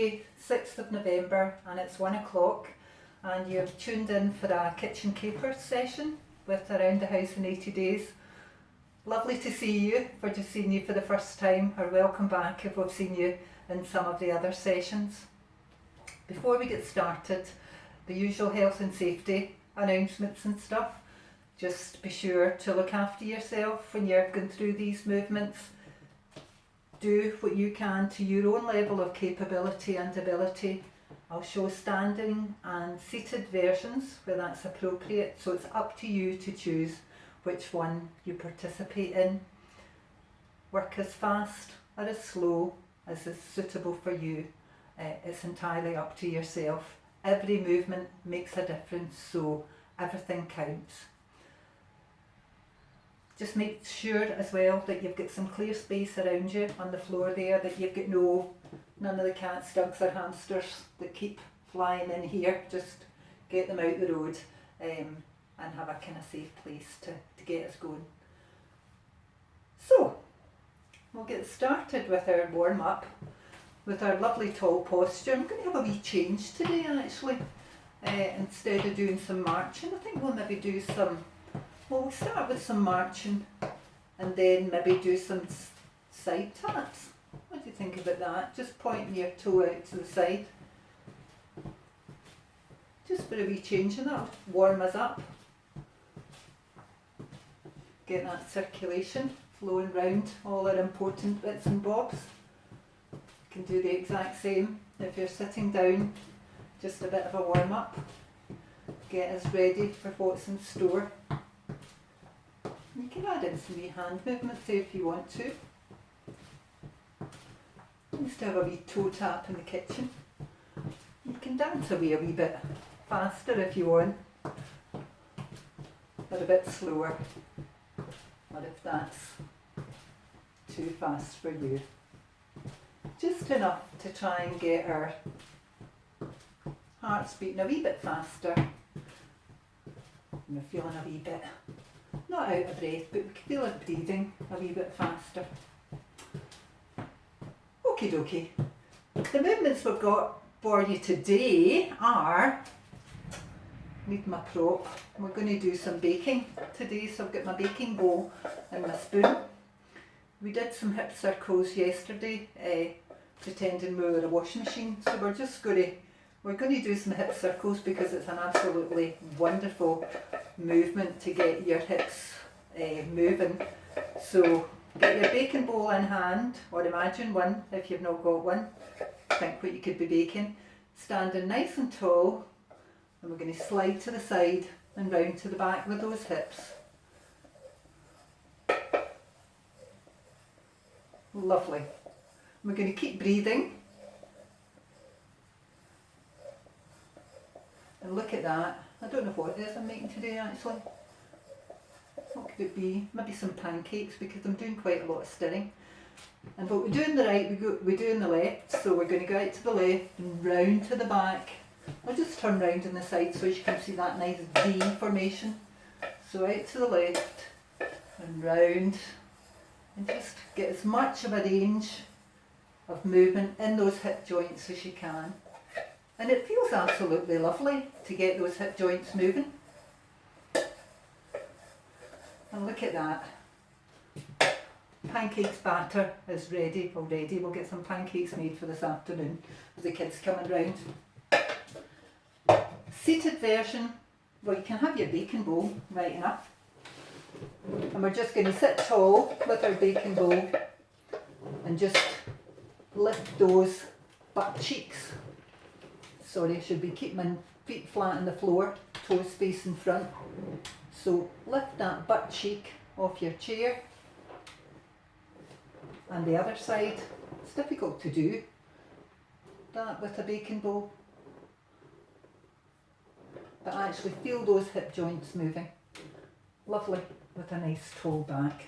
Friday, 6th of November, and it's 1 o'clock, and you've tuned in for a kitchen caper session with Around the House in 80 Days. Lovely to see you, for just seeing you for the first time, or welcome back if we've seen you in some of the other sessions. Before we get started, the usual health and safety announcements and stuff. Just be sure to look after yourself when you're going through these movements. Do what you can to your own level of capability and ability. I'll show standing and seated versions where that's appropriate, so it's up to you to choose which one you participate in. Work as fast or as slow as is suitable for you. It's entirely up to yourself. Every movement makes a difference, so everything counts. Just make sure as well that you've got some clear space around you on the floor there, that you've got none of the cats, dogs or hamsters that keep flying in here. Just get them out the road and have a kind of safe place to get us going. So, we'll get started with our warm up, with our lovely tall posture. I'm going to have a wee change today actually. Instead of doing some marching, I think we'll maybe do we'll start with some marching and then maybe do some side taps. What do you think about that? Just pointing your toe out to the side. Just for a wee change in that, warm us up. Get that circulation flowing round all our important bits and bobs. You can do the exact same if you're sitting down, just a bit of a warm up. Get us ready for what's in store. You can add in some wee hand movements there if you want to. Just to have a wee toe tap in the kitchen. You can dance away a wee bit faster if you want, or a bit slower, or if that's too fast for you. Just enough to try and get our hearts beating a wee bit faster. And we're feeling a wee bit, not out of breath, but we can feel it breathing a wee bit faster. Okie dokie. The movements we've got for you today are, need my prop, we're going to do some baking today, so I've got my baking bowl and my spoon. We did some hip circles yesterday, pretending we were a washing machine, so we're going to do some hip circles because it's an absolutely wonderful movement to get your hips moving. So get your baking bowl in hand, or imagine one if you've not got one. Think what you could be baking. Standing nice and tall, and we're going to slide to the side and round to the back with those hips. Lovely. We're going to keep breathing. And look at that. I don't know what it is I'm making today actually. What could it be? Maybe some pancakes, because I'm doing quite a lot of stirring. And what we do on the right, we do on the left. So we're going to go out to the left and round to the back. I'll just turn round on the side so you can see that nice V formation. So out to the left and round, and just get as much of a range of movement in those hip joints as you can. And it feels absolutely lovely to get those hip joints moving. And look at that. Pancakes batter is ready already. We'll get some pancakes made for this afternoon with the kids coming round. Seated version, well, you can have your baking bowl right enough. And we're just going to sit tall with our baking bowl and just lift those butt cheeks. Sorry, I should be keeping my feet flat on the floor, toes facing front. So lift that butt cheek off your chair. And the other side, it's difficult to do that with a baking bowl. But actually feel those hip joints moving. Lovely, with a nice tall back.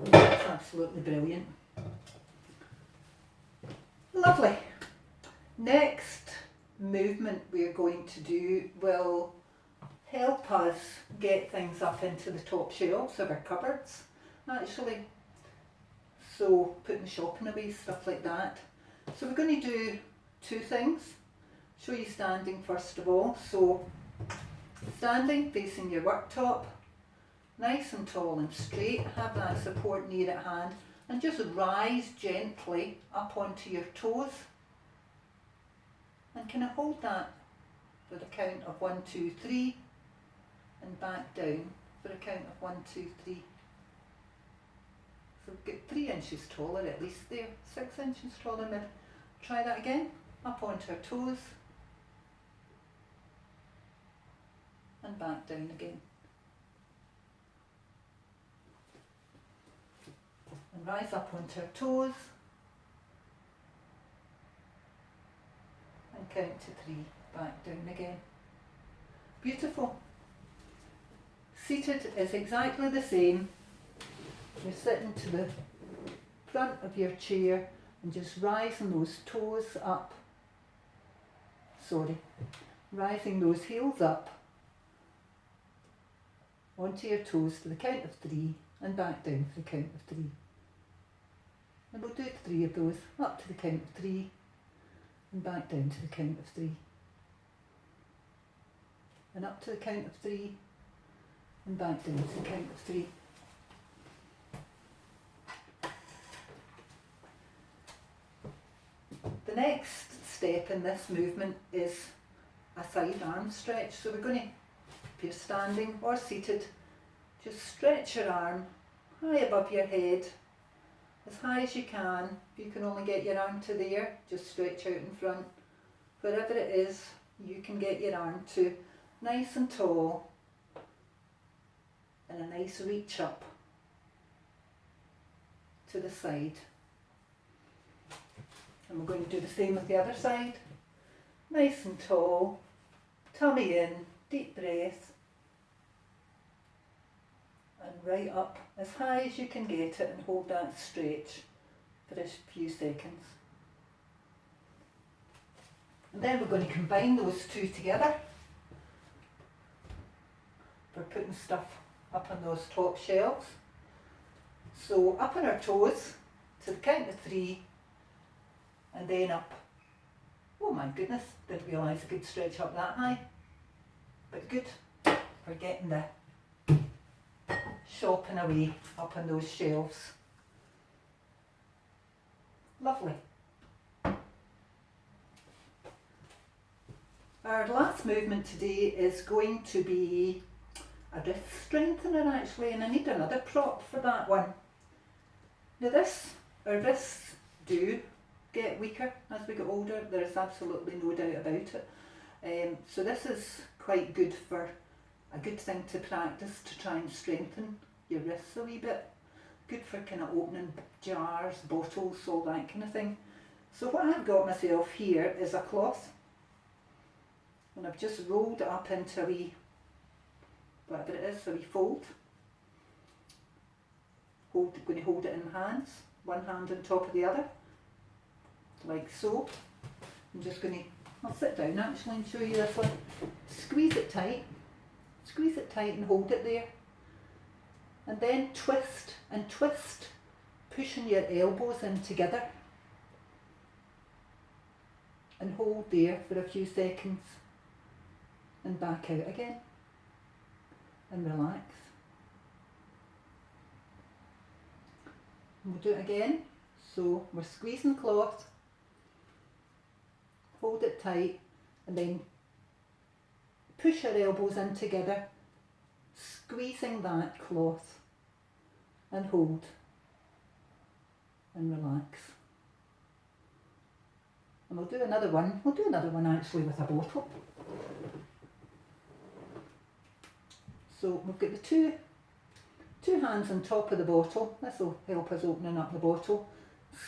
That's absolutely brilliant. Lovely. Next movement we're going to do will help us get things up into the top shelves of our cupboards actually. So putting shopping away, stuff like that. So we're going to do two things. Show you standing first of all. So standing, facing your worktop, nice and tall and straight, have that support near at hand, and just rise gently up onto your toes. And can I hold that for a count of 1, 2, 3, and back down for a count of 1, 2, 3. So get 3 inches taller at least there, 6 inches taller maybe. Try that again, up onto our toes, and back down again. And rise up onto our toes, and count to 3, back down again. Beautiful. Seated is exactly the same. You're sitting to the front of your chair and just rising those toes up. Rising those heels up onto your toes to the count of 3 and back down for the count of 3. And we'll do 3 of those, up to the count of 3 and back down to the count of 3. And up to the count of 3 and back down to the count of 3. The next step in this movement is a side arm stretch. So we're going to, if you're standing or seated, just stretch your arm high above your head, as high as you can. If you can only get your arm to there, just stretch out in front. Wherever it is, you can get your arm to, nice and tall, and a nice reach up to the side. And we're going to do the same with the other side. Nice and tall, tummy in, deep breath, and right up as high as you can get it, and hold that stretch for a few seconds. And then we're going to combine those two together. We're putting stuff up on those top shelves. So up on our toes to the count of 3, and then up. Oh my goodness, didn't realise I could stretch up that high. But good for getting the shopping away up on those shelves. Lovely. Our last movement today is going to be a wrist strengthener actually, and I need another prop for that one. Now our wrists do get weaker as we get older, there is absolutely no doubt about it. So this is quite good for, a good thing to practice to try and strengthen your wrists a wee bit. Good for kind of opening jars, bottles, all that kind of thing. So what I've got myself here is a cloth, and I've just rolled it up into a wee, whatever it is, a wee fold. Going to hold it in hands, one hand on top of the other, like so. I'm just going to, I'll sit down actually and show you this one. Squeeze it tight and hold it there. And then twist and twist, pushing your elbows in together. And hold there for a few seconds. And back out again. And relax. And we'll do it again. So we're squeezing the cloth, hold it tight, and then push our elbows in together, squeezing that cloth, and hold, and relax. And we'll do another one actually with a bottle. So we've got the two hands on top of the bottle. This will help us opening up the bottle.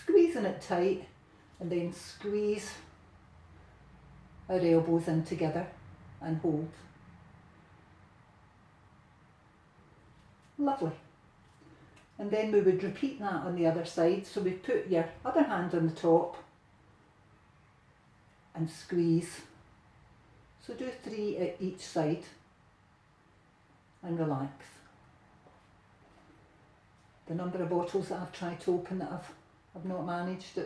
Squeezing it tight, and then squeeze our elbows in together and hold. Lovely. And then we would repeat that on the other side. So we put your other hand on the top and squeeze. So do 3 at each side and relax. The number of bottles that I've tried to open that I've not managed,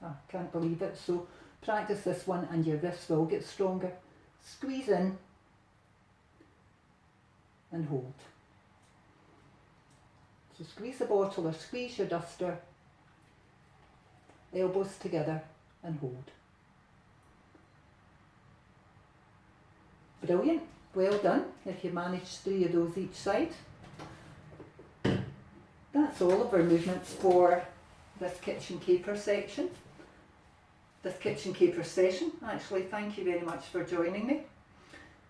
I can't believe it. So practice this one and your wrists will get stronger. Squeeze in and hold. So squeeze the bottle or squeeze your duster, elbows together and hold. Brilliant, well done if you managed 3 of those each side. That's all of our movements for this kitchen caper section. This kitchen caper session. Actually, thank you very much for joining me.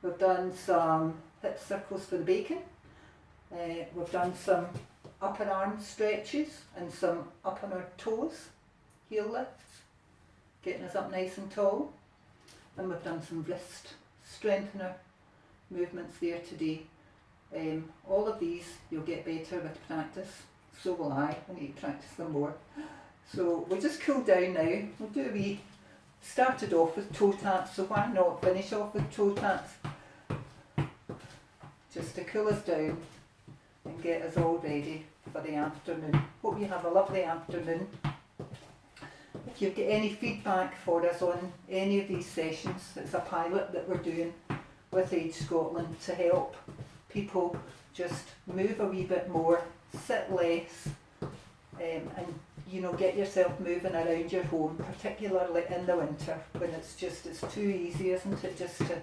We've done some hip circles for the bacon. We've done some upper arm stretches and some up on our toes, heel lifts, getting us up nice and tall. And we've done some wrist strengthener movements there today. All of these you'll get better with practice. So will I need to practice them more. So we'll just cool down now. We'll do a wee, started off with toe taps, so why not finish off with toe taps? Just to cool us down and get us all ready for the afternoon. Hope you have a lovely afternoon. If you've got any feedback for us on any of these sessions, it's a pilot that we're doing with Age Scotland to help people just move a wee bit more, sit less, and get yourself moving around your home, particularly in the winter when it's too easy, isn't it, just to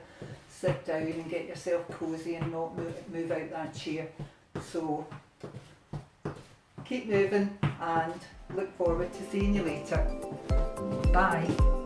sit down and get yourself cosy and not move out that chair. So keep moving and look forward to seeing you later. Bye.